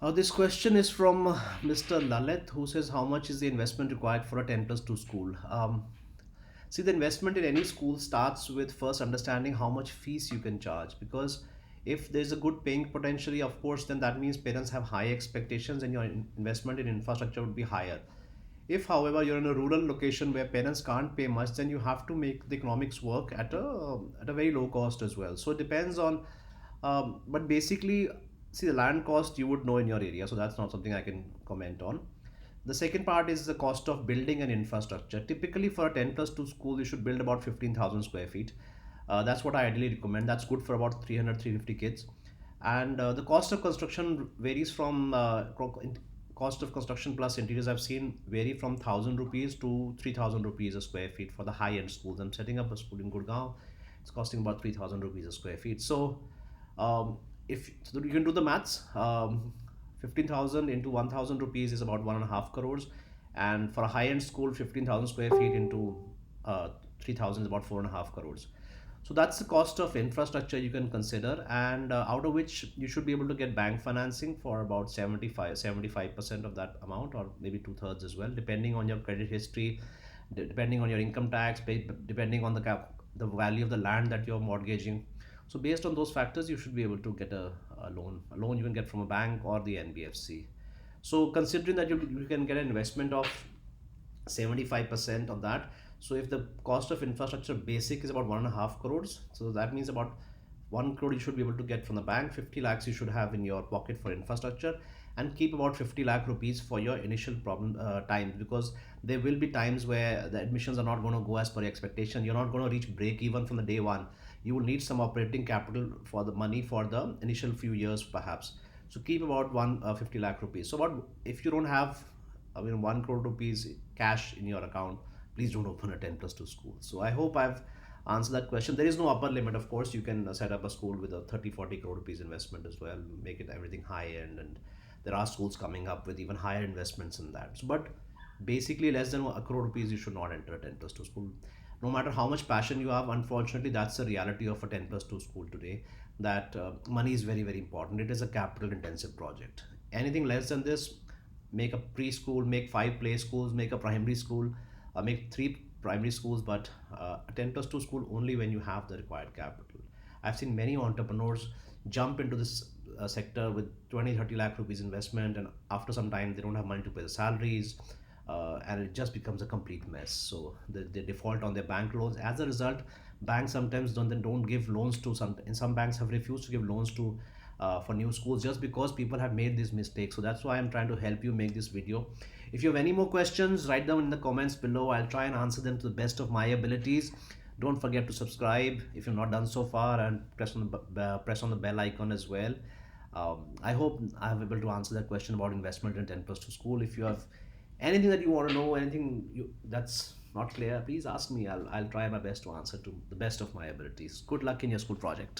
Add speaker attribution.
Speaker 1: This question is from Mr. Lalit, who says, how much is the investment required for a 10 plus 2 school? See, the investment in any school starts with first understanding how much fees you can charge, because if there's a good paying potentially, of course, then that means parents have high expectations and your investment in infrastructure would be higher. If, however, you're in a rural location where parents can't pay much, then you have to make the economics work at a very low cost as well. So it depends on, but basically, see, the land cost you would know in your area, so that's not something I can comment on. The second part is the cost of building and infrastructure. Typically, for a 10 plus 2 school, you should build about 15,000 square feet. That's what I ideally recommend. That's good for about 300, 350 kids. And the cost of construction varies from cost of construction plus interiors I've seen vary from 1000 rupees to 3000 rupees a square feet for the high end schools. I'm setting up a school in Gurgaon. It's costing about 3000 rupees a square feet. So um, if so you can do the maths, 15,000 into 1000 rupees is about 1.5 crores, and for a high end school, 15,000 square feet into 3000 is about 4.5 crores. So that's the cost of infrastructure you can consider, and out of which you should be able to get bank financing for about 75% of that amount, or maybe two-thirds as well, depending on your credit history, depending on your income tax, depending on the value of the land that you're mortgaging. So based on those factors, you should be able to get a loan. A loan you can get from a bank or the NBFC. So considering that you can get an investment of 75% of that. So if the cost of infrastructure basic is about 1.5 crores, so that means about 1 crore you should be able to get from the bank. 50 lakhs you should have in your pocket for infrastructure, and keep about 50 lakh rupees for your initial problem times, because there will be times where the admissions are not going to go as per your expectation. You're not going to reach break even from the day one. You will need some operating capital for the money for the initial few years perhaps. So keep about 150 lakh rupees. So what if you don't have, I mean, 1 crore rupees cash in your account, please don't open a 10 plus 2 school. So I hope I've answered that question. There is no upper limit. Of course, you can set up a school with a 30, 40 crore rupees investment as well, make it everything high end. And there are schools coming up with even higher investments in that. So, but basically, less than a crore rupees, you should not enter a 10 plus 2 school. No matter how much passion you have, unfortunately, that's the reality of a 10 plus 2 school today. That money is very, very important. It is a capital intensive project. Anything less than this, make a preschool, make five play schools, make a primary school, make three primary schools, but a 10 plus 2 school only when you have the required capital. I've seen many entrepreneurs jump into this sector with 20, 30 lakh rupees investment, and after some time they don't have money to pay the salaries, and it just becomes a complete mess. So they default on their bank loans. As a result, banks sometimes don't give loans to some, and some banks have refused to give loans to for new schools just because people have made these mistakes. So that's why I'm trying to help you make this video. If you have any more questions, write them in the comments below. I'll try and answer them to the best of my abilities. Don't forget to subscribe if you've not done so far, and press on the bell icon as well. I hope I have able to answer that question about investment in 10 plus 2 school. If you have anything that you want to know, anything that's not clear, please ask me. I'll try my best to answer to the best of my abilities. Good luck in your school project.